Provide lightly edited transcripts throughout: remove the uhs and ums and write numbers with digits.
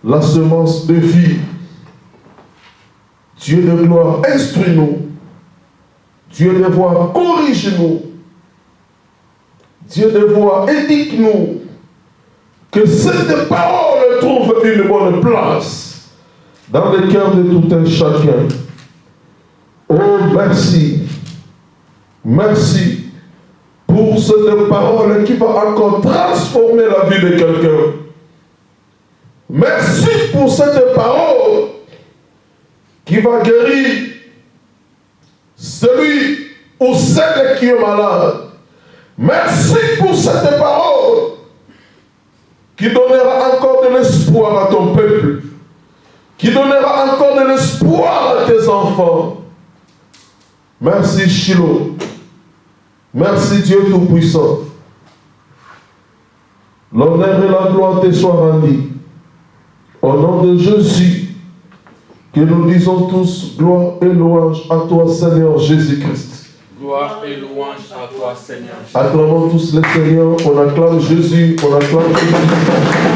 la semence de vie. Dieu de gloire, instruis-nous. Dieu de voix, corrige-nous. Dieu de voix, éduque-nous. Que cette parole trouve une bonne place dans le cœur de tout un chacun. Oh, merci. Merci pour cette parole qui va encore transformer la vie de quelqu'un. Merci pour cette parole qui va guérir celui ou celle qui est malade. Merci pour cette parole qui donnera encore de l'espoir à ton peuple, qui donnera encore de l'espoir à tes enfants. Merci Shiloh. Merci Dieu Tout-Puissant. L'honneur et la gloire te soient rendus. Au nom de Jésus, que nous disons tous gloire et louange à toi, Seigneur Jésus-Christ. Gloire et louange à toi, Seigneur. Acclamons tous le Seigneur, on acclame Jésus, on acclame Jésus,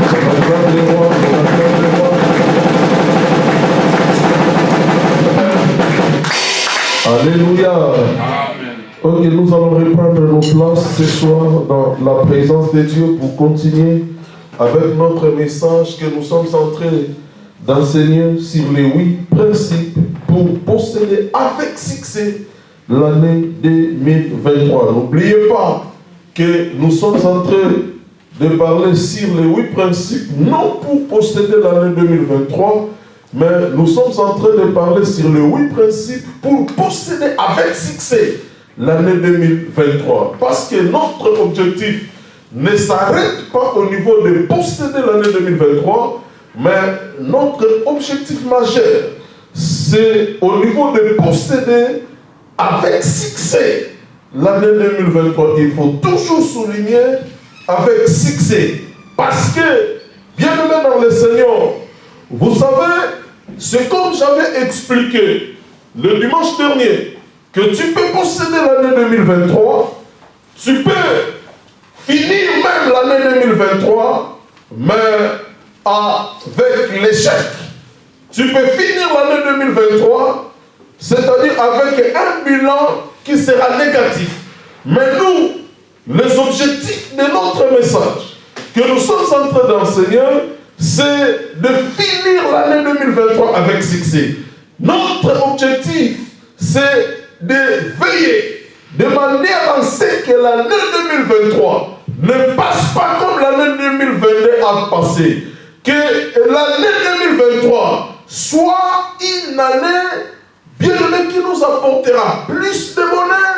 on acclame les rois, on acclame les rois. Alléluia. Amen. Ok, nous allons reprendre nos places ce soir dans la présence de Dieu pour continuer avec notre message que nous sommes en train d'enseigner sur les 8 principes pour posséder avec succès l'année 2023. N'oubliez pas que nous sommes en train de parler sur les 8 principes, non pour posséder l'année 2023, mais nous sommes en train de parler sur les 8 principes pour posséder avec succès l'année 2023. Parce que notre objectif ne s'arrête pas au niveau de posséder l'année 2023, mais notre objectif majeur, c'est au niveau de posséder avec succès l'année 2023. Il faut toujours souligner avec succès. Parce que, bien aimé dans le Seigneur, vous savez, c'est comme j'avais expliqué le dimanche dernier, que tu peux posséder l'année 2023, tu peux finir même l'année 2023, mais avec l'échec. Tu peux finir l'année 2023, c'est-à-dire avec un bilan qui sera négatif. Mais nous, les objectifs de notre message que nous sommes en train d'enseigner, c'est de finir l'année 2023 avec succès. Notre objectif, c'est de veiller de manière à ce que l'année 2023 ne passe pas comme l'année 2022 a passé. Que l'année 2023 soit une année bien aimée qui nous apportera plus de bonheur,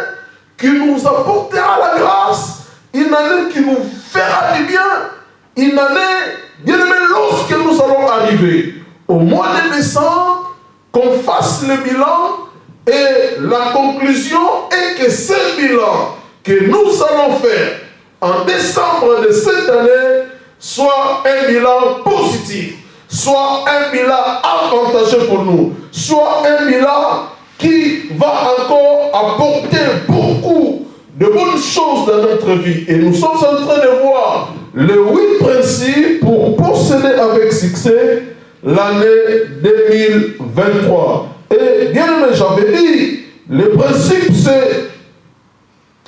qui nous apportera la grâce, une année qui nous fera du bien, une année bien aimée lorsque nous allons arriver au mois de décembre, qu'on fasse le bilan. Et la conclusion est que ce bilan que nous allons faire en décembre de cette année soit un bilan positif, soit un bilan avantageux pour nous, soit un bilan qui va encore apporter beaucoup de bonnes choses dans notre vie. Et nous sommes en train de voir les 8 principes pour posséder avec succès l'année 2023. Et bien aimé, j'avais dit, le principe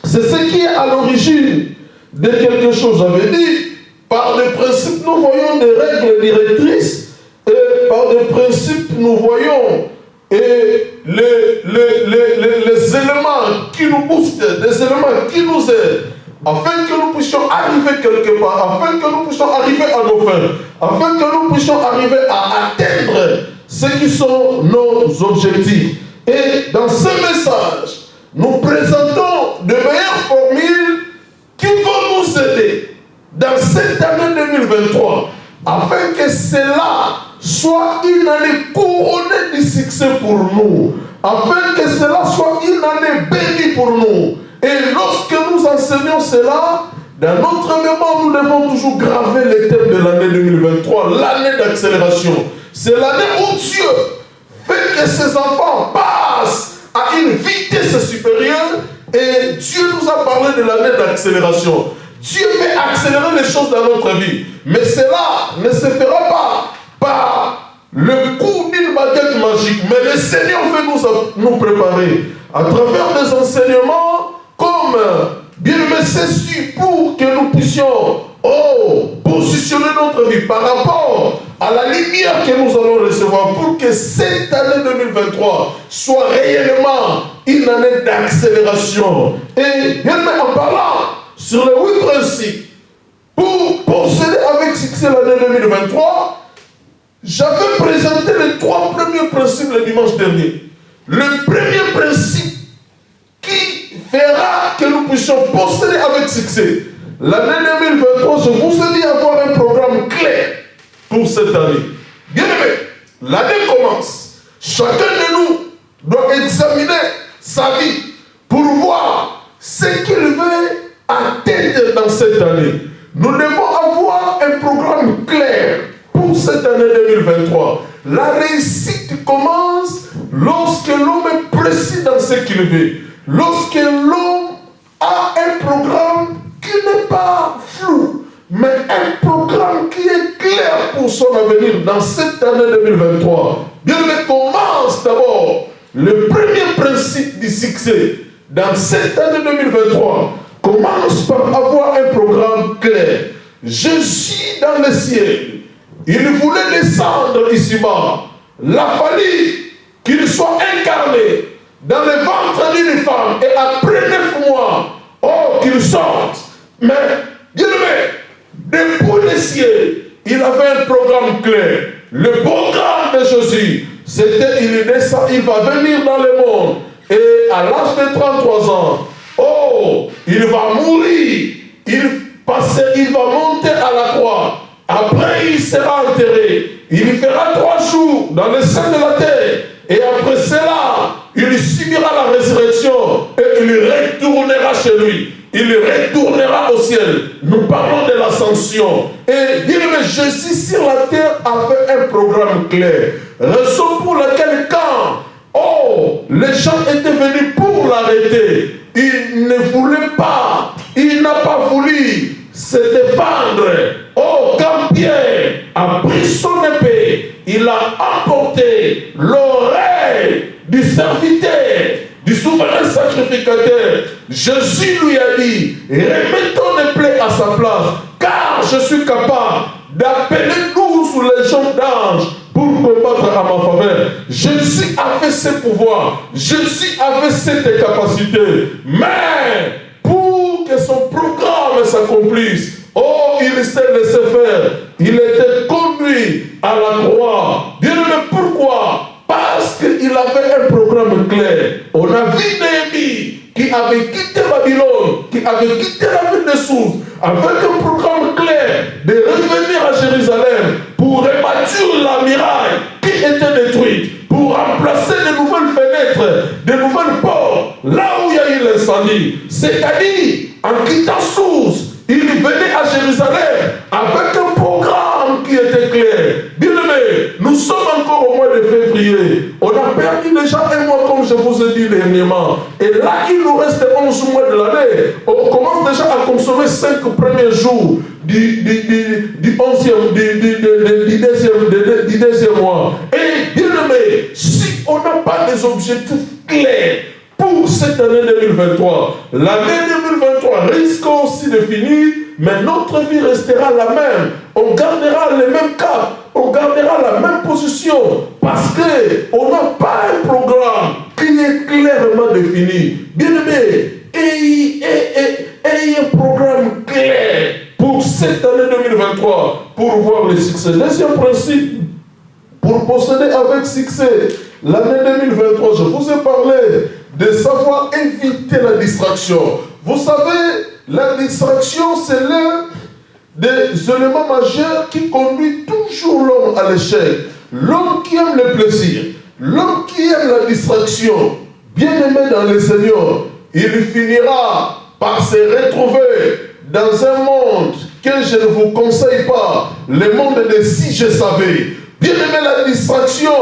c'est ce qui est à l'origine de quelque chose. J'avais dit, par les principes, nous voyons des règles directrices, et par des principes, nous voyons les éléments qui nous boostent, des éléments qui nous aident, afin que nous puissions arriver quelque part, afin que nous puissions arriver à nos fins, afin que nous puissions arriver à atteindre ce qui sont nos objectifs. Et dans ce message, nous présentons de meilleures formules qui vont nous aider dans cette année 2023, afin que cela soit une année couronnée de succès pour nous, afin que cela soit une année bénie pour nous. Et lorsque nous enseignons cela, dans notre mémoire, nous devons toujours graver les thèmes de l'année 2023, l'année d'accélération. C'est l'année où Dieu fait que ses enfants passent à une vitesse supérieure, et Dieu nous a parlé de l'année d'accélération. Dieu fait accélérer les choses dans notre vie. Mais cela ne se fera pas par le coup d'une baguette magique, mais le Seigneur veut nous préparer à travers des enseignements comme bien aimé c'est pour que nous puissions positionner notre vie par rapport à la lumière que nous allons recevoir pour que cette année 2023 soit réellement une année d'accélération. Et bien aimé, en parlant sur les 8 principes pour posséder avec succès l'année 2023, j'avais présenté les 3 premiers principes le dimanche dernier. Le premier principe qui fera que nous puissions posséder avec succès l'année 2023, je vous ai dit avoir un programme clair pour cette année. Bien aimé, l'année commence. Chacun de nous doit examiner sa vie pour voir ce qu'il veut atteindre dans cette année. Nous devons avoir un programme clair pour cette année 2023. La réussite commence lorsque l'homme est précis dans ce qu'il veut. Lorsque l'homme a un programme qui n'est pas flou, mais un programme qui est clair pour son avenir dans cette année 2023. Bien, il commence d'abord le premier principe du succès dans cette année 2023. Commence par avoir un programme clair. Jésus dans le ciel, il voulait descendre ici-bas. Il a fallu qu'il soit incarné dans le ventre d'une femme et après 9 mois, qu'il sorte. Mais, bien aimé, depuis le ciel, il avait un programme clair. Le programme de Jésus, c'était il descend, il va venir dans le monde. Et à l'âge de 33 ans, il va mourir. Il va monter à la croix. Après, il sera enterré. Il fera 3 jours dans le sein de la terre. Et après cela, il subira la résurrection et il retournera chez lui. Il retournera au ciel. Nous parlons de l'ascension. Et bien aimé, Jésus sur la terre avait un programme clair. Raison pour laquelle quand les gens étaient venus pour l'arrêter, il ne voulait pas, il n'a pas voulu se défendre. Quand Pierre a pris son épée, il a emporté l'oreille du serviteur, du souverain sacrificateur. Jésus lui a dit, remets ton épée à sa place, car je suis capable d'appeler 12 légions d'anges pour combattre à ma faveur. Jésus avait ce pouvoir, Jésus avait cette capacité, mais pour que son programme s'accomplisse, il s'est laissé faire. Il était conduit à la croix. Bien aimé, pourquoi? Parce qu'il avait un programme clair. On a vu Néhémie qui avait quitté Babylone, qui avait quitté la ville de Source, avec un programme clair de revenir à Jérusalem pour rebâtir la muraille qui était détruite, pour remplacer de nouvelles fenêtres, de nouvelles portes, là où il y a eu l'incendie. C'est-à-dire, en quittant Source, il venait à Jérusalem avec un programme qui était clair. Bien aimé, nous sommes encore au mois de février. On a perdu déjà un mois, comme je vous ai dit dernièrement. Et là, il nous reste 11 mois de l'année. On commence déjà à consommer 5 premiers jours du 10e mois. Et bien aimé, si on n'a pas des objectifs clairs pour cette année 2023, l'année 2023 risque aussi de finir, mais notre vie restera la même. On gardera le même cap, on gardera la même position, parce qu'on n'a pas un programme qui est clairement défini. Bien aimé, ayez un programme clair pour cette année 2023 pour voir le succès. Deuxième principe, pour posséder avec succès l'année 2023, je vous ai parlé de savoir éviter la distraction. Vous savez, la distraction, c'est l'un des éléments majeurs qui conduit toujours l'homme à l'échec. L'homme qui aime le plaisir, l'homme qui aime la distraction, bien aimé dans le Seigneur, il finira par se retrouver dans un monde que je ne vous conseille pas, le monde de si je savais. Bien aimé, la distraction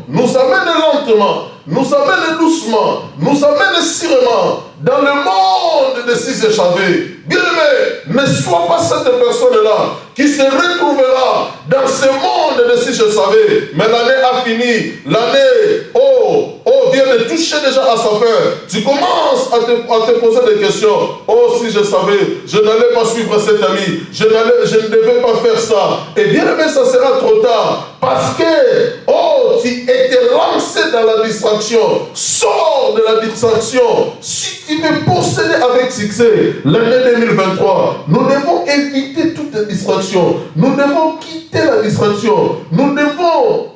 nous amène lentement, nous amène doucement, nous amène sûrement dans le monde de 6 échappés. Bien-aimé, ne sois pas cette personne-là qui se retrouvera dans ce monde de 6 échappés. Mais l'année a fini. L'année, vient de toucher déjà à sa fin. Tu commences à te poser des questions. Oh, si je savais, je n'allais pas suivre cet ami. Je ne devais pas faire ça. Et bien aimé, ça sera trop tard. Parce que, tu étais lancé dans la distraction. Sors de la distraction. Si tu veux posséder avec succès l'année 2023, nous devons éviter toute distraction. Nous devons quitter la distraction. Nous devons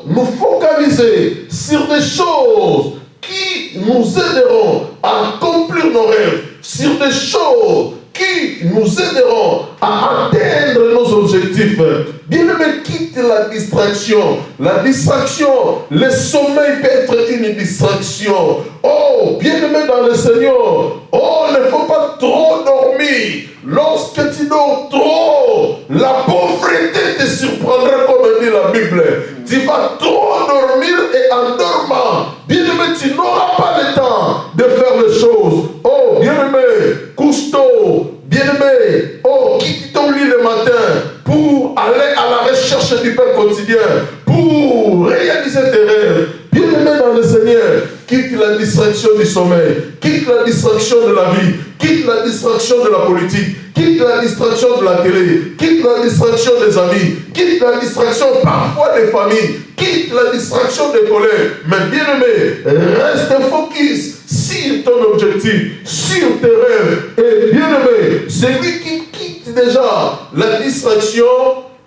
nous focaliser sur des choses qui nous aideront à accomplir nos rêves, sur des choses qui nous aideront à atteindre nos objectifs. Bien-aimé, quitte la distraction. La distraction, le sommeil peut être une distraction. Oh, bien-aimé dans le Seigneur, il ne faut pas trop dormir. Lorsque tu dors trop, la pauvreté te surprendra, comme dit la Bible. Tu vas trop dormir et en dormant, bien-aimé, tu n'auras pas le temps de faire les choses. Oh, bien-aimé, couche tôt. Bien-aimé, quitte ton lit le matin pour aller à la recherche du pain quotidien, pour réaliser tes rêves. Bien-aimé dans le Seigneur, quitte la distraction du sommeil, quitte la distraction de la vie, quitte la distraction de la politique, quitte la distraction de la télé, quitte la distraction des amis, quitte la distraction parfois des familles, quitte la distraction des collègues. Mais bien-aimé, reste focus sur ton objectif, sur tes rêves. Et bien-aimé, celui qui quitte déjà la distraction,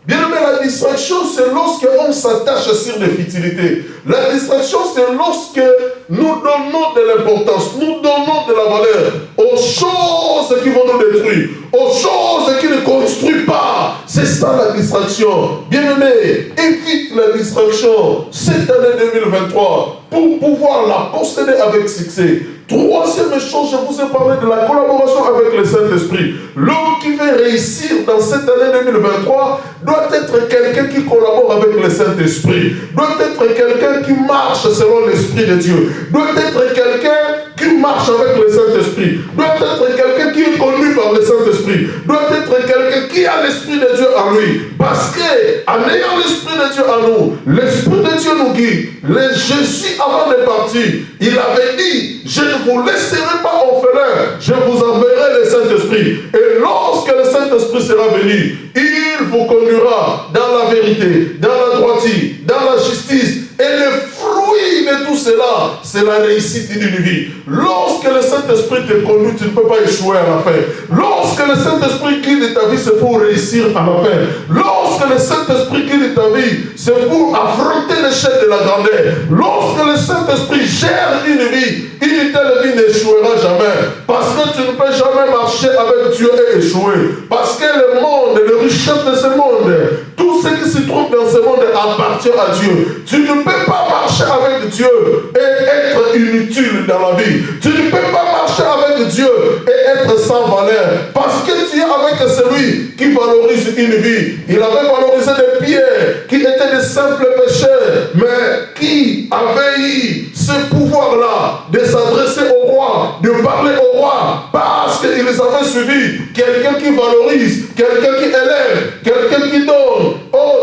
bien-aimé, la distraction, c'est lorsque on s'attache sur des futilités. La distraction, c'est lorsque nous donnons de l'importance, nous donnons de la valeur aux choses qui vont nous détruire, aux choses qui ne construisent pas. C'est ça la distraction. Bien-aimé, évite la distraction cette année 2023 pour pouvoir la posséder avec succès. Troisième chose, je vous ai parlé de la collaboration avec le Saint-Esprit. L'homme qui veut réussir dans cette année 2023 doit être quelqu'un qui collabore avec le Saint-Esprit, doit être quelqu'un qui marche selon l'Esprit de Dieu, doit être quelqu'un qui marche avec le Saint-Esprit, doit être quelqu'un qui est connu par le Saint-Esprit, doit être quelqu'un qui a l'Esprit de Dieu en lui. Parce qu'en ayant l'Esprit de Dieu en nous, l'Esprit de Dieu nous guide. Jésus, avant de partir, il avait dit: je ne vous laisserai pas orphelins, je vous enverrai le Saint-Esprit. Et lorsque le Saint-Esprit sera venu, il vous conduira dans la vérité, dans la droiture, dans la justice. Et le fruit de tout cela, c'est la réussite d'une vie. Lorsque le Saint-Esprit te conduit, tu ne peux pas échouer à la fin. Lorsque le Saint-Esprit guide ta vie, c'est pour réussir à la fin. Lorsque le Saint-Esprit guide ta vie, c'est pour affronter l'échec de la grandeur. Lorsque le Saint-Esprit gère une vie, une telle vie n'échouera jamais. Parce que tu ne peux jamais marcher avec Dieu et échouer. Parce que le monde, les richesses de ce monde, tout ce qui se trouve dans ce monde appartient à Dieu. Tu ne peux pas marcher avec Dieu et être inutile dans la vie. Tu ne peux pas marcher avec Dieu et être sans valeur. Parce que tu es avec celui qui valorise une vie. Il avait valorisé des pierres qui étaient des simples pécheurs, mais qui avait eu ce pouvoir-là de s'adresser au roi, de parler au roi, parce qu'ils avaient suivi quelqu'un qui valorise, quelqu'un qui élève, quelqu'un qui donne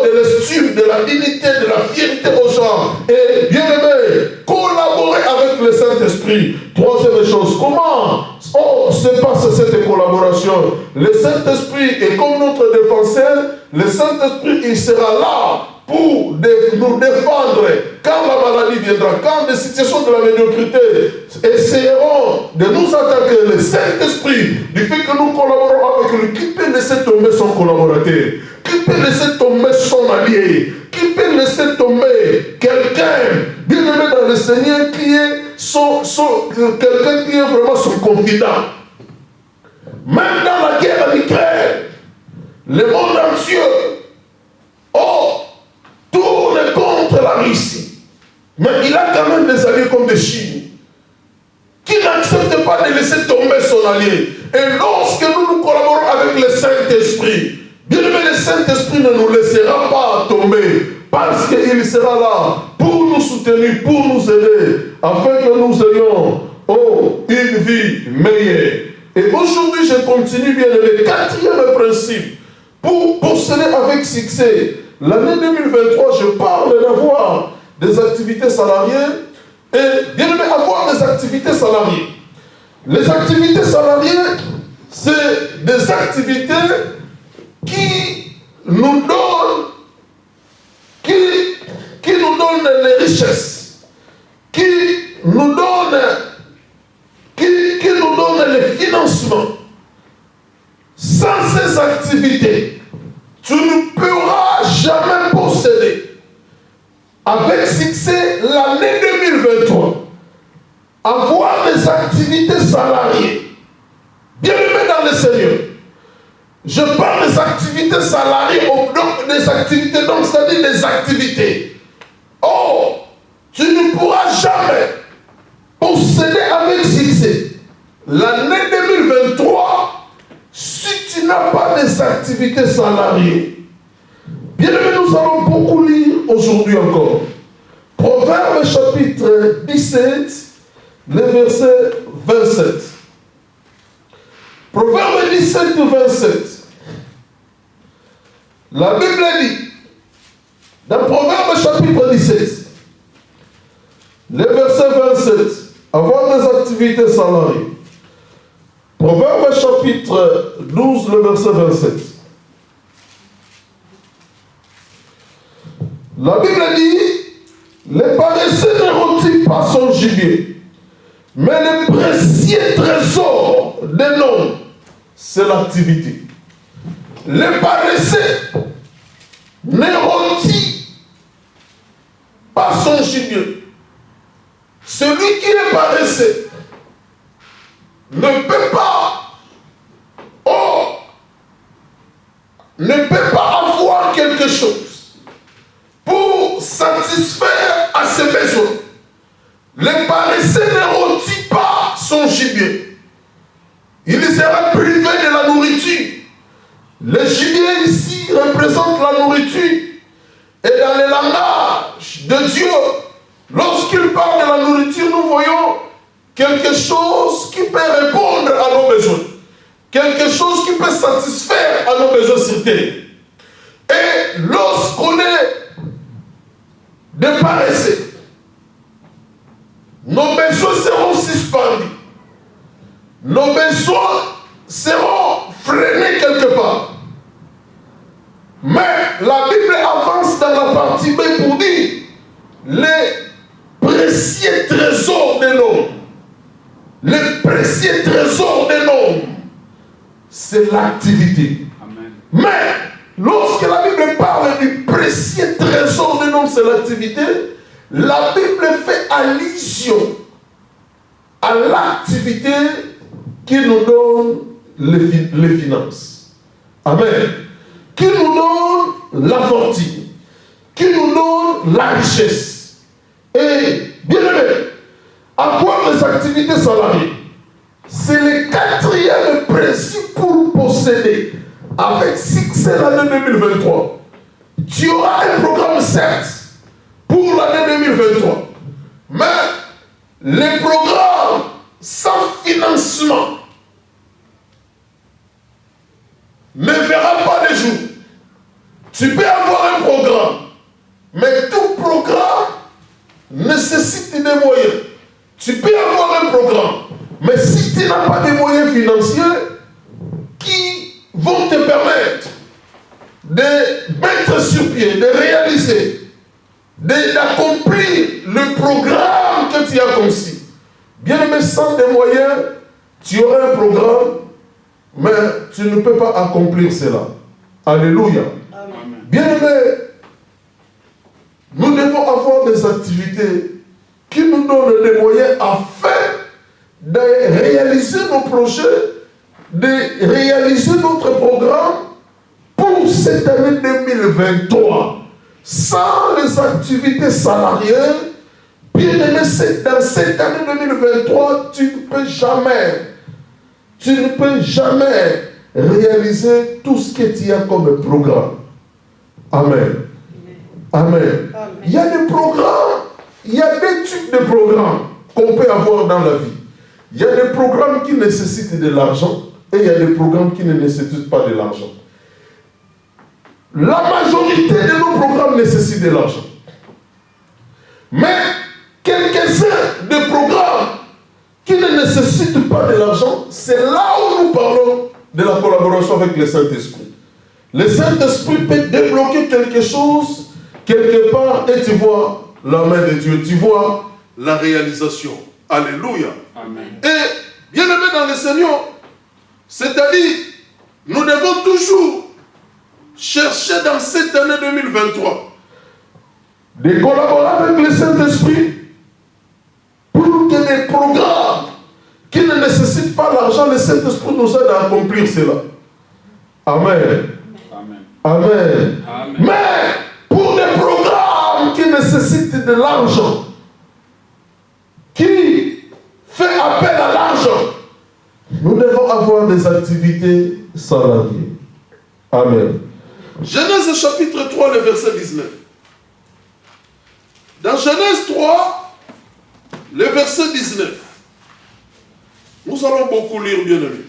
de l'estime, de la dignité, de la fierté aux gens. Et bien aimé, collaborer avec le Saint-Esprit. Troisième chose, comment se passe cette collaboration? Le Saint-Esprit est comme notre défenseur. Le Saint-Esprit, il sera là pour nous défendre quand la maladie viendra, quand des situations de la médiocrité essaieront de nous attaquer. Le Saint-Esprit, du fait que nous collaborons avec lui, qui peut laisser tomber son collaborateur? Qui peut laisser tomber son allié? Qui peut laisser tomber quelqu'un bien aimé dans le Seigneur qui est quelqu'un qui est vraiment son confident? Même dans la guerre en Ukraine, le monde entier tourne contre la Russie. Mais il a quand même des alliés comme des Chine qui n'acceptent pas de laisser tomber son allié. Et lorsque nous collaborons avec le Saint-Esprit, bien aimé, le Saint-Esprit ne nous laissera pas tomber, parce qu'il sera là pour nous soutenir, pour nous aider, afin que nous ayons Oh, une vie meilleure. Et aujourd'hui, je continue bien le quatrième principe. Pour posséder avec succès l'année 2023, je parle d'avoir des activités salariées et bien aimé, avoir des activités salariées. Les activités salariées, c'est des activités qui nous donnent les richesses, qui nous donnent les financements. Sans ces activités, tu ne pourras jamais posséder avec succès l'année 2023. Avoir des activités salariées. Bien aimé dans le Seigneur. Je parle des activités salariées, donc des activités, donc c'est-à-dire des activités. Oh, tu ne pourras jamais posséder avec succès l'année 2023 si tu n'as pas des activités salariées. Bien aimé, nous allons beaucoup lire aujourd'hui encore. Proverbe chapitre 17, le verset 27. Proverbe 17, 27. La Bible dit, dans Proverbe chapitre 17, le verset 27, avoir des activités salariées. Proverbe chapitre 12, le verset 27. La Bible dit, les paresseux ne retirent pas son gibier, mais le précieux trésor de l'homme, c'est l'activité. Les paresseux ne retirent pas son gibier. Celui qui est paresseux ne peut pas avoir quelque chose pour satisfaire à ses besoins. Le paresseux ne retire pas son gibier. Il sera privé de la nourriture. Le gibier ici représente la nourriture. Et dans le langage de Dieu, lorsqu'il parle de la nourriture, nous voyons quelque chose qui peut répondre à nos besoins. Quelque chose qui peut satisfaire à nos besoins sur terre. Et lorsqu'on est des paresseux, nos besoins seront suspendus. Nos besoins seront freinés quelque part. Mais la Bible avance dans la partie B pour dire les précieux trésors de l'homme. Les précieux trésors de l'homme, c'est l'activité. Amen. Mais lorsque la Bible parle du précieux trésor de l'homme, c'est l'activité, la Bible fait allusion à l'activité qui nous donne les finances. Amen. Qui nous donne la fortune. Qui nous donne la richesse. Et, bien aimé, avoir des activités salariées, c'est le quatrième principe pour posséder avec succès l'année 2023. Tu auras un programme certes pour l'année 2023. Mais les programmes sans financement ne verra pas le jour. Tu peux avoir un programme, mais tout programme nécessite des moyens. Tu peux avoir un programme, mais si tu n'as pas de moyens financiers qui vont te permettre de mettre sur pied, de réaliser, d'accomplir le programme que tu as conçu. Bien aimé, sans des moyens, tu auras un programme, mais tu ne peux pas accomplir cela. Alléluia. Amen. Bien aimé, nous devons avoir des activités qui nous donnent des moyens afin de réaliser nos projets, de réaliser notre programme pour cette année 2023. Sans les activités salariées, bien aimé, dans cette année 2023, tu ne peux jamais réaliser tout ce que tu as comme programme. Amen. Amen. Il y a des programmes, il y a des types de programmes qu'on peut avoir dans la vie. Il y a des programmes qui nécessitent de l'argent et il y a des programmes qui ne nécessitent pas de l'argent. La majorité de nos programmes nécessitent de l'argent. Mais quelques-uns des programmes qui ne nécessitent pas de l'argent, c'est là où nous parlons de la collaboration avec le Saint-Esprit. Le Saint-Esprit peut débloquer quelque chose quelque part et tu vois la main de Dieu, tu vois la réalisation. Alléluia. Amen. Et bien aimé dans le Seigneur, c'est-à-dire, nous devons toujours chercher dans cette année 2023 de collaborer avec le Saint-Esprit pour que les programmes qui ne nécessitent pas l'argent, le Saint-Esprit nous aide à accomplir cela. Amen. Amen. Amen. Amen. Mais pour des programmes qui nécessitent de l'argent, qui fait appel à l'argent, nous devons avoir des activités salariées. Amen. Genèse chapitre 3, le verset 19. Dans Genèse 3, le verset 19, nous allons beaucoup lire, bien aimé.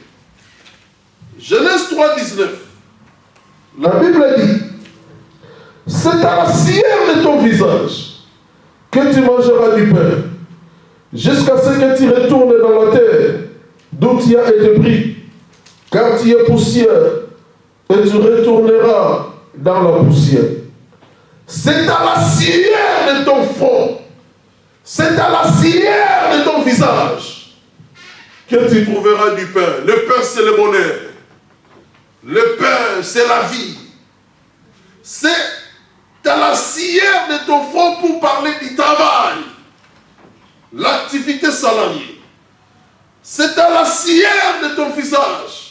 Genèse 3, 19. La Bible dit, c'est à la cire de ton visage que tu mangeras du pain, jusqu'à ce que tu retournes dans la terre d'où tu as été pris, car tu es poussière, et tu retourneras dans la poussière. C'est à la cire de ton front, c'est à la cire de ton visage que tu trouveras du pain. Le pain, c'est le bonheur. Le pain, c'est la vie. C'est à la cire de ton front pour parler du travail, l'activité salariée. C'est à la cire de ton visage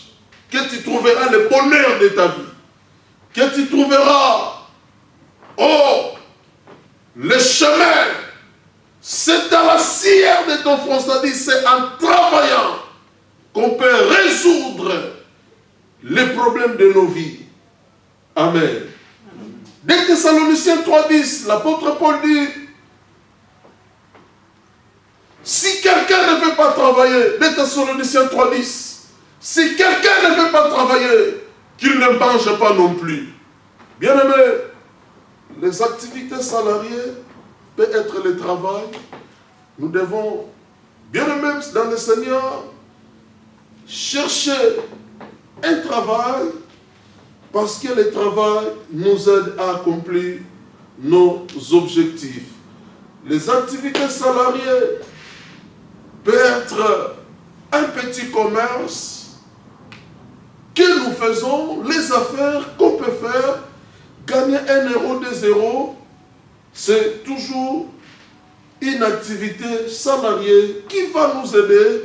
que tu trouveras le bonheur de ta vie. Que tu trouveras, le chemin. C'est à la cire de ton front, c'est-à-dire c'est en travaillant qu'on peut résoudre les problèmes de nos vies. Amen. Dès Thessaloniciens 3.10, l'apôtre Paul dit, si quelqu'un ne veut pas travailler, dès Thessaloniciens 3.10, si quelqu'un ne veut pas travailler, qu'il ne mange pas non plus. Bien aimé, les activités salariées peut être le travail. Nous devons, bien aimé dans le Seigneur, chercher un travail parce que le travail nous aide à accomplir nos objectifs. Les activités salariées peuvent être un petit commerce que nous faisons, les affaires qu'on peut faire, gagner 1 euro, 2 euros, c'est toujours une activité salariée qui va nous aider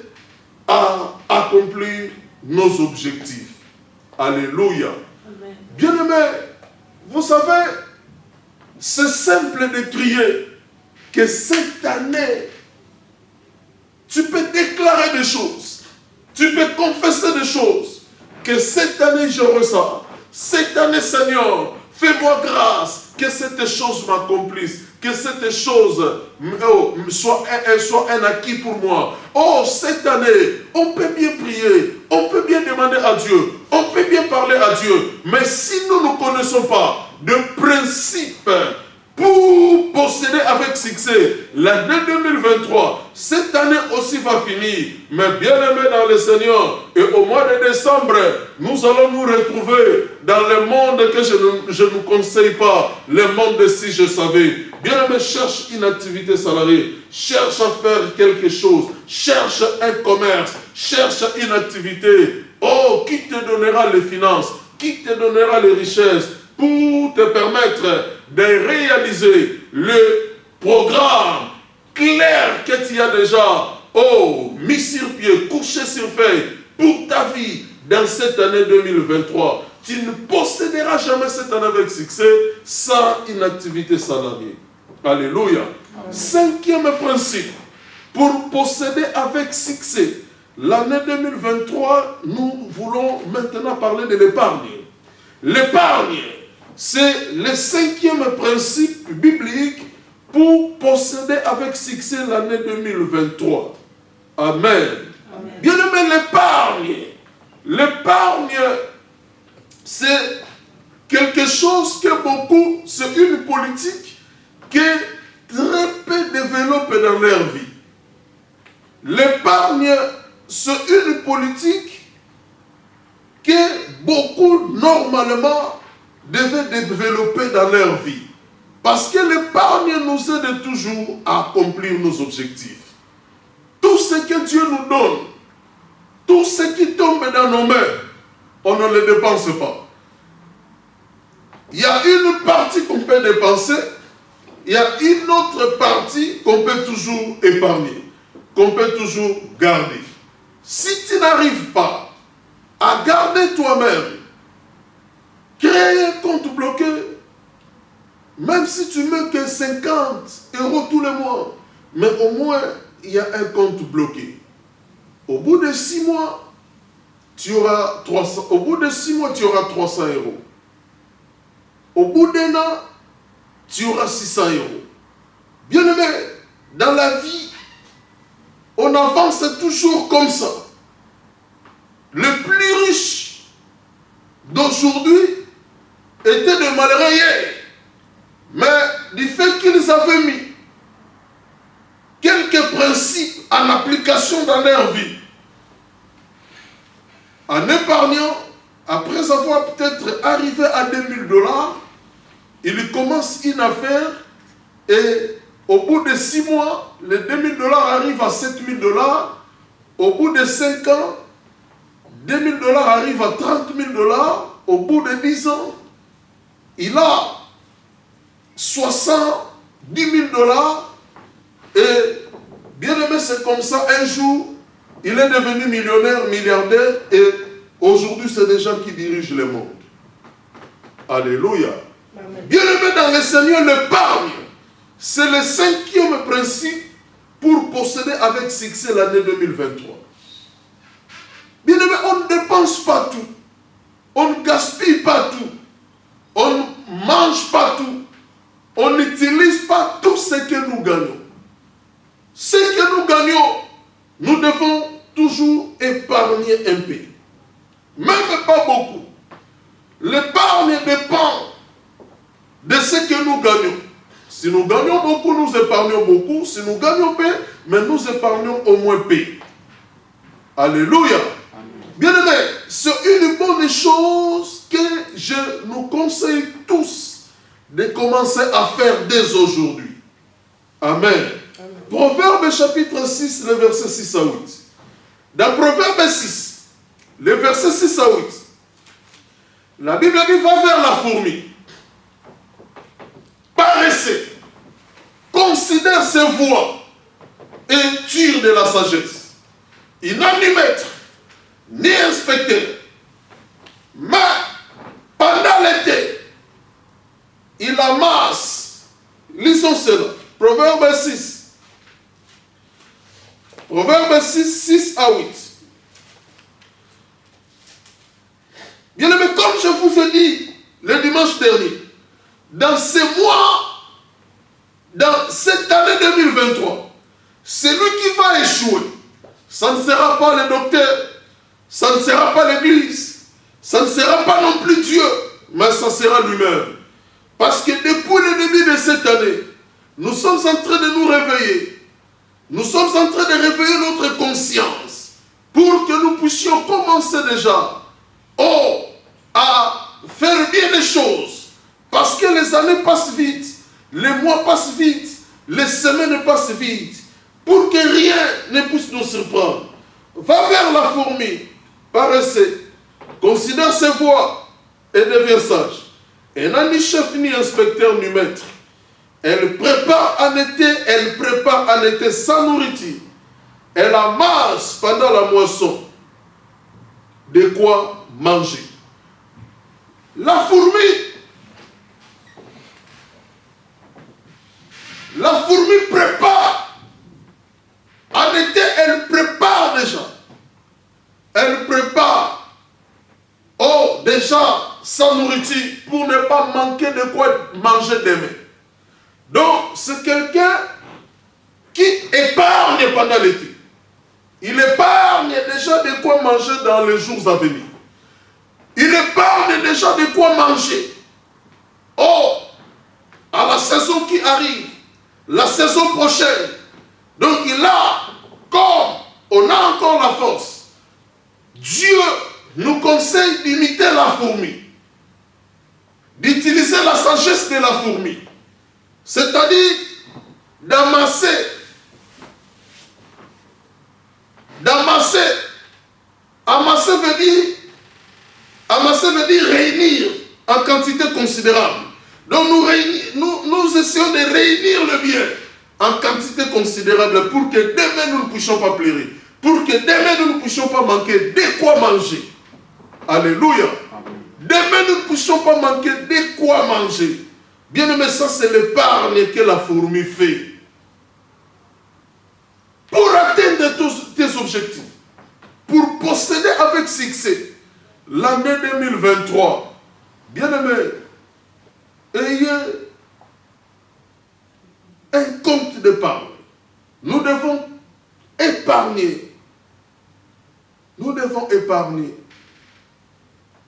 à accomplir nos objectifs. Alléluia. Amen. Bien-aimés, vous savez, c'est simple de crier que cette année, tu peux déclarer des choses, tu peux confesser des choses, que cette année je ressens, cette année Seigneur, fais-moi grâce, que cette chose m'accomplisse, que cette chose soit un acquis pour moi. Oh, cette année, on peut bien prier, on peut bien demander à Dieu, on peut bien parler à Dieu, mais si nous ne connaissons pas de principes pour posséder avec succès l'année 2023, cette année aussi va finir. Mais bien aimé dans le Seigneur, et au mois de décembre, nous allons nous retrouver dans le monde que je ne conseille pas, le monde de si je savais. Bien aimé, cherche une activité salariée, cherche à faire quelque chose, cherche un commerce, cherche une activité, qui te donnera les finances, qui te donnera les richesses, pour te permettre de réaliser le programme clair que tu as déjà mis sur pied, couché sur feuille pour ta vie dans cette année 2023. Tu ne posséderas jamais cette année avec succès sans une activité salariée. Alléluia. Amen. 5e principe, pour posséder avec succès l'année 2023, nous voulons maintenant parler de l'épargne. L'épargne, c'est le 5e principe biblique pour posséder avec succès l'année 2023. Amen. Bien aimé, l'épargne, c'est quelque chose que beaucoup, c'est une politique que très peu développent dans leur vie. L'épargne, c'est une politique que beaucoup, normalement, devaient développer dans leur vie. Parce que l'épargne nous aide toujours à accomplir nos objectifs. Tout ce que Dieu nous donne, tout ce qui tombe dans nos mains, on ne le dépense pas. Il y a une partie qu'on peut dépenser, il y a une autre partie qu'on peut toujours épargner, qu'on peut toujours garder. Si tu n'arrives pas à garder toi-même, créer un compte bloqué, même si tu mets que 50 € tous les mois, mais au moins il y a un compte bloqué. Au bout de 6 mois, tu auras 300. Au bout de 6 mois, tu auras 300 €. Au bout d'un an, tu auras 600 €. Bien aimé, dans la vie, on avance toujours comme ça. Le plus riche d'aujourd'hui était de malheureux hier. Mais du fait qu'ils avaient mis quelques principes en application dans leur vie, en épargnant, après avoir peut-être arrivé à 2000 $, ils commencent une affaire et au bout de 6 mois, les 2000 $ arrivent à 7000 $. Au bout de 5 ans, 2000 $ arrivent à 30 000 $. Au bout de 10 ans, il a 70 000 $. Et bien aimé, c'est comme ça, un jour, il est devenu millionnaire, milliardaire, et aujourd'hui, c'est des gens qui dirigent le monde. Alléluia. Amen. Bien aimé dans le Seigneur, l'épargne, c'est le 5e principe pour posséder avec succès l'année 2023. Bien aimé, on ne dépense pas tout. On ne gaspille pas tout. On ne mange pas tout. On n'utilise pas tout ce que nous gagnons. Ce que nous gagnons, nous devons toujours épargner un peu. Même pas beaucoup. L'épargne dépend de ce que nous gagnons. Si nous gagnons beaucoup, nous épargnons beaucoup. Si nous gagnons peu, mais nous épargnons au moins peu. Alléluia. Bien aimé, c'est une bonne chose que je nous conseille tous de commencer à faire dès aujourd'hui. Amen. Amen. Proverbe chapitre 6, le verset 6 à 8. Dans Proverbe 6, le verset 6 à 8, la Bible dit, va vers la fourmi. Paressez. Considère ses voies et tire de la sagesse. Il n'a ni maître, ni inspecteur. Mais pendant l'été, il amasse. Lisons cela. Proverbe 6. Proverbe 6, 6 à 8. Bien aimé, comme je vous ai dit le dimanche dernier, dans ces mois, dans cette année 2023, celui qui va échouer, ça ne sera pas le docteur, ça ne sera pas l'église, ça ne sera pas non plus Dieu, mais ça sera lui-même. Parce que depuis le début de cette année, nous sommes en train de nous réveiller. Nous sommes en train de réveiller notre conscience pour que nous puissions commencer déjà à faire bien les choses. Parce que les années passent vite, les mois passent vite, les semaines passent vite, pour que rien ne puisse nous surprendre. Va vers la fourmi, paressez, considère ses voies et deviens sage. Elle n'a ni chef, ni inspecteur, ni maître. Elle prépare en été sa nourriture. Elle amasse pendant la moisson de quoi manger. La fourmi prépare. En été, elle prépare déjà. Elle prépare déjà sa nourriture pour ne pas manquer de quoi manger demain. Donc, c'est quelqu'un qui épargne pendant l'été. Il épargne dans les jours à venir. Il épargne déjà de quoi manger. Oh, à la saison qui arrive, la saison prochaine. Donc il a, comme on a encore la force, Dieu nous conseille d'imiter la fourmi, d'utiliser la sagesse de la fourmi, c'est-à-dire d'amasser. Amasser veut dire réunir en quantité considérable. Donc nous essayons de réunir le bien en quantité considérable pour que demain nous ne puissions pas pleurer, pour que demain nous ne puissions pas manquer de quoi manger. Alléluia. Demain nous ne puissions pas manquer de quoi manger. Bien aimé, ça c'est l'épargne que la fourmi fait pour atteindre tous tes objectifs, pour posséder avec succès l'année 2023. Bien aimé, ayez un compte d'épargne. Nous devons épargner. Nous devons épargner.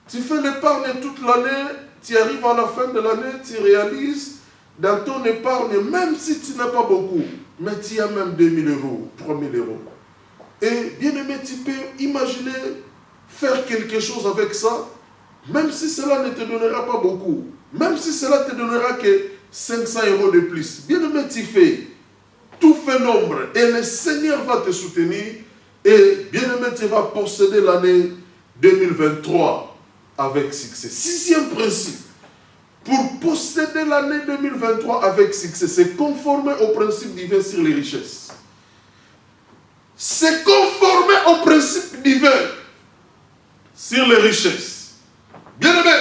Tu fais l'épargne toute l'année, tu arrives à la fin de l'année, tu réalises dans ton épargne, même si tu n'as pas beaucoup, mais tu as même 2000 euros, 3000 euros. Et bien aimé, tu peux imaginer faire quelque chose avec ça, même si cela ne te donnera pas beaucoup, même si cela te donnera que 500 euros de plus. Bien aimé, tu fais, tout fait nombre, et le Seigneur va te soutenir, et bien aimé, tu vas posséder l'année 2023 avec succès. Sixième principe, pour posséder l'année 2023 avec succès, c'est conformer au principe divin sur les richesses. C'est conformer au principe divin sur les richesses. Bien aimé,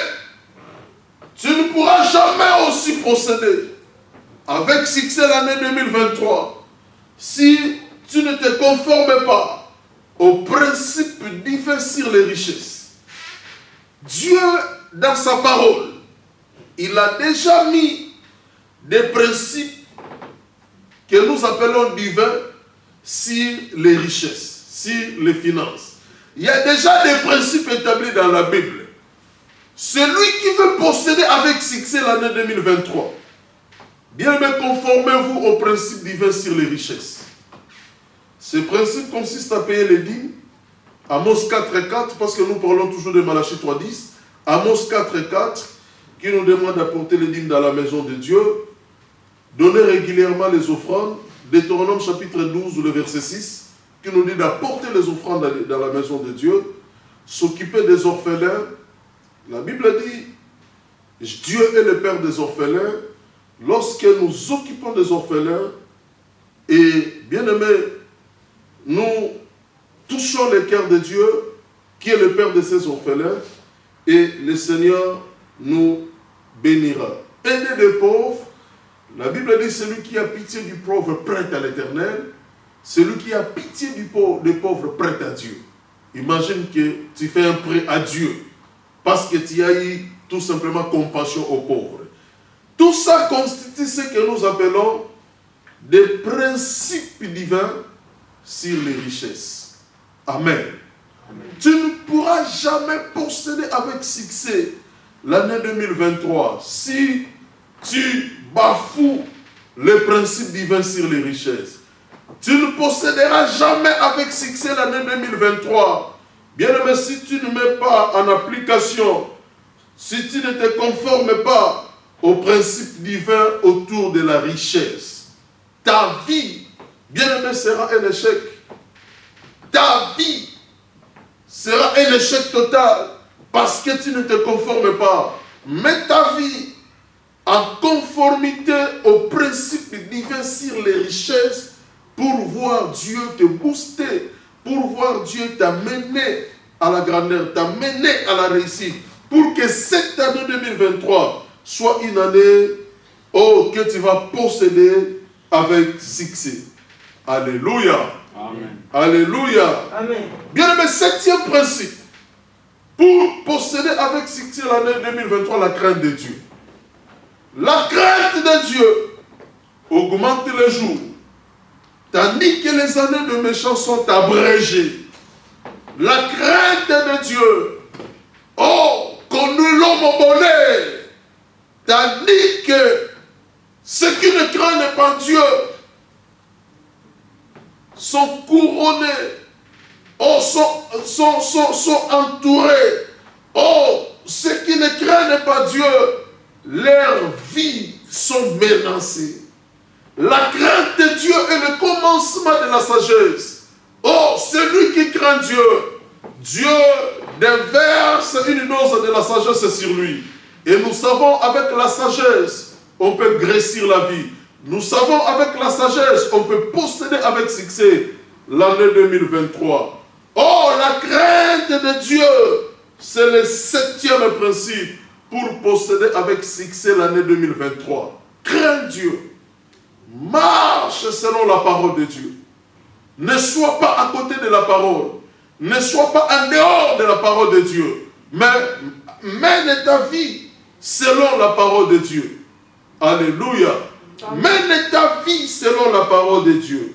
tu ne pourras jamais aussi posséder avec succès l'année 2023 si tu ne te conformes pas au principe divin sur les richesses. Dieu, dans sa parole, il a déjà mis des principes que nous appelons divins sur les richesses, sur les finances. Il y a déjà des principes établis dans la Bible. Celui qui veut posséder avec succès l'année 2023, bien aimé, conformez-vous aux principes divins sur les richesses. Ce principe consiste à payer les dîmes. Amos 4:4, parce que nous parlons toujours de Malachie 3:10. Amos 4:4, qui nous demande d'apporter les dîmes dans la maison de Dieu. Donner régulièrement les offrandes. Deutéronome chapitre 12, le verset 6, qui nous dit d'apporter les offrandes dans la maison de Dieu. S'occuper des orphelins. La Bible dit, Dieu est le Père des orphelins. Lorsque nous occupons des orphelins, et bien aimé, nous touchons le cœur de Dieu, qui est le Père de ces orphelins, et le Seigneur nous bénira. Aider les pauvres, la Bible dit, celui qui a pitié du pauvre prête à l'Éternel, celui qui a pitié des pauvres prête à Dieu. Imagine que tu fais un prêt à Dieu, parce que tu as eu tout simplement compassion aux pauvres. Tout ça constitue ce que nous appelons des principes divins sur les richesses. Amen. Amen. Tu ne pourras jamais posséder avec succès l'année 2023 si tu bafoues les principes divins sur les richesses. Tu ne posséderas jamais avec succès l'année 2023. Bien aimé, si tu ne mets pas en application, si tu ne te conformes pas aux principes divins autour de la richesse, ta vie, bien aimé, sera un échec. Ta vie sera un échec total parce que tu ne te conformes pas. Mets ta vie en conformité aux principes divins sur les richesses pour voir Dieu te booster, pour voir Dieu t'amener à la grandeur, t'amener à la réussite, pour que cette année 2023 soit une année que tu vas posséder avec succès. Alléluia. Amen. Alléluia. Amen. Bien aimé, septième principe. Pour posséder avec succès l'année 2023, la crainte de Dieu. La crainte de Dieu augmente les jours, tandis que les années de méchants sont abrégées. la crainte de Dieu. Oh, connu l'homme au bonnet, tandis que ceux qui ne craignent pas Dieu sont couronnés, oh, sont entourés. Oh, ceux qui ne craignent pas Dieu, leurs vies sont menacées. La crainte de Dieu est le commencement de la sagesse. Oh, celui qui craint Dieu, Dieu déverse une dose de la sagesse sur lui. Et nous savons, avec la sagesse, on peut grossir la vie. Nous savons, avec la sagesse, on peut posséder avec succès l'année 2023. Oh, la crainte de Dieu, c'est le 7e principe pour posséder avec succès l'année 2023. Crains Dieu. Marche selon la parole de Dieu. Ne sois pas à côté de la parole. Ne sois pas en dehors de la parole de Dieu. Mais mène ta vie selon la parole de Dieu. Alléluia. Mène ta vie selon la parole de Dieu.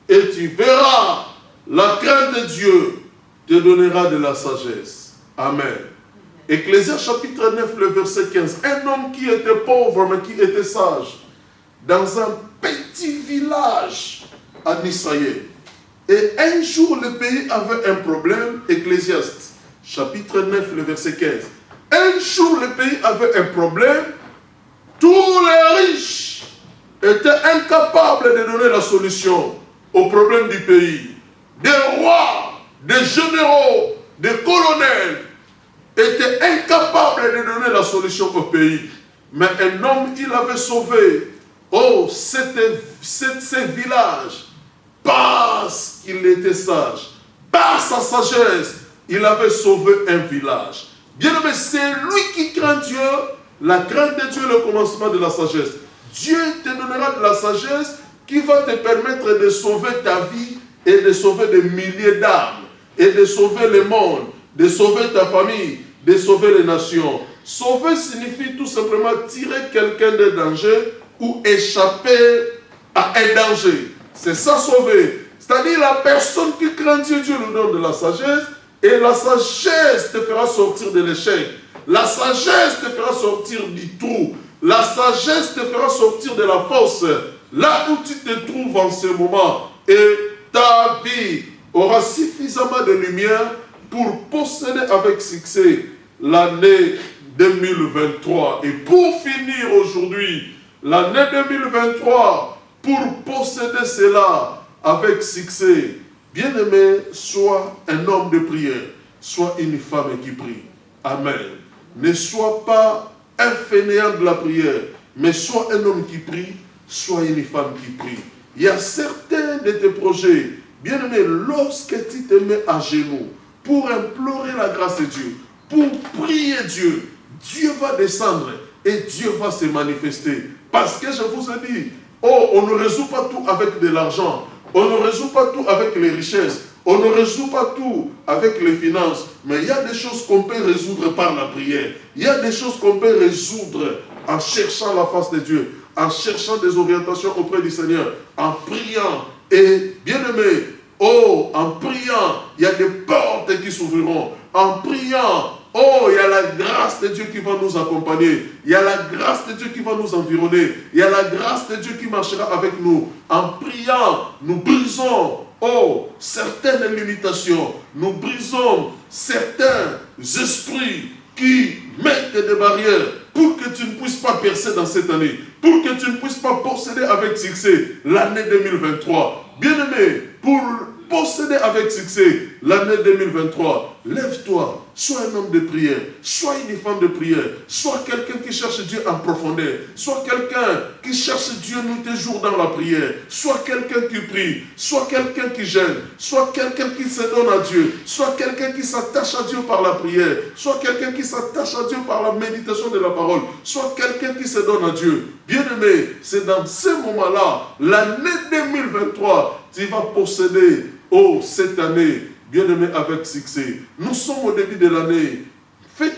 Et tu verras, la crainte de Dieu te donnera de la sagesse. Amen. Ecclésias chapitre 9, le verset 15. Un homme qui était pauvre, mais qui était sage, dans un petit village en Israël. Et un jour, le pays avait un problème. Ecclésiaste chapitre 9, le verset 15. Un jour, le pays avait un problème. Tous les riches étaient incapables de donner la solution au problème du pays. Des rois, des généraux, des colonels étaient incapables de donner la solution au pays. Mais un homme, il avait sauvé ces villages parce qu'il était sage. Par sa sagesse, il avait sauvé un village. Bien aimé, c'est lui qui craint Dieu. La crainte de Dieu est le commencement de la sagesse. Dieu te donnera de la sagesse qui va te permettre de sauver ta vie et de sauver des milliers d'âmes et de sauver le monde, de sauver ta famille, de sauver les nations. Sauver signifie tout simplement tirer quelqu'un de danger ou échapper à un danger. C'est ça sauver. C'est-à-dire la personne qui craint Dieu, Dieu lui donne de la sagesse et la sagesse te fera sortir de l'échec. La sagesse te fera sortir du trou. La sagesse te fera sortir de la fosse. Là où tu te trouves en ce moment. Et ta vie aura suffisamment de lumière pour posséder avec succès l'année 2023. Et pour finir aujourd'hui, l'année 2023, pour posséder cela avec succès, bien-aimé, sois un homme de prière, sois une femme qui prie. Amen. Ne sois pas un fainéant de la prière, mais sois un homme qui prie, sois une femme qui prie. Il y a certains de tes projets, bien-aimé, lorsque tu te mets à genoux pour implorer la grâce de Dieu, pour prier Dieu, Dieu va descendre et Dieu va se manifester. Parce que je vous ai dit, on ne résout pas tout avec de l'argent, on ne résout pas tout avec les richesses, on ne résout pas tout avec les finances, mais il y a des choses qu'on peut résoudre par la prière. Il y a des choses qu'on peut résoudre en cherchant la face de Dieu, en cherchant des orientations auprès du Seigneur, en priant. Et bien aimé, en priant, il y a des portes qui s'ouvriront. En priant, il y a la grâce de Dieu qui va nous accompagner. Il y a la grâce de Dieu qui va nous environner. Il y a la grâce de Dieu qui marchera avec nous. En priant, nous brisons certaines limitations. Nous brisons certains esprits qui mettent des barrières pour que tu ne puisses pas percer dans cette année. Pour que tu ne puisses pas posséder avec succès l'année 2023. Bien-aimé, pour posséder avec succès l'année 2023, lève-toi, sois un homme de prière, sois une femme de prière, sois quelqu'un qui cherche Dieu en profondeur, sois quelqu'un qui cherche Dieu nuit et jour dans la prière, sois quelqu'un qui prie, sois quelqu'un qui gêne, sois quelqu'un qui se donne à Dieu, sois quelqu'un qui s'attache à Dieu par la prière, sois quelqu'un qui s'attache à Dieu par la méditation de la parole, sois quelqu'un qui se donne à Dieu. Bien-aimé, c'est dans ce moment-là, l'année 2023, tu vas posséder, cette année, bien-aimé, avec succès. Nous sommes au début de l'année. Fais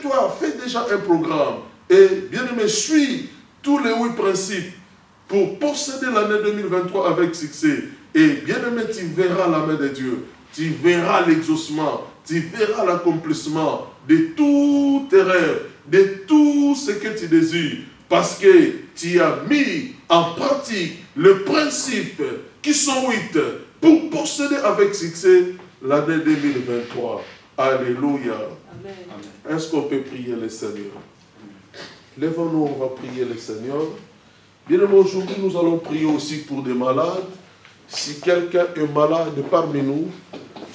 déjà un programme. Et, bien-aimé, suis tous les 8 principes pour posséder l'année 2023 avec succès. Et, bien-aimé, tu verras la main de Dieu. Tu verras l'exaucement. tu verras l'accomplissement de tous tes rêves, de tout ce que tu désires, parce que tu as mis en pratique les principes qui sont 8 pour posséder avec succès l'année 2023. Alléluia. Amen. Est-ce qu'on peut prier le Seigneur? Lèvons-nous, on va prier le Seigneur. Bien aimé, aujourd'hui, nous allons prier aussi pour des malades. Si quelqu'un est malade parmi nous,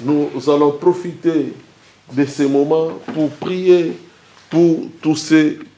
nous allons profiter de ces moments pour prier pour tous ceux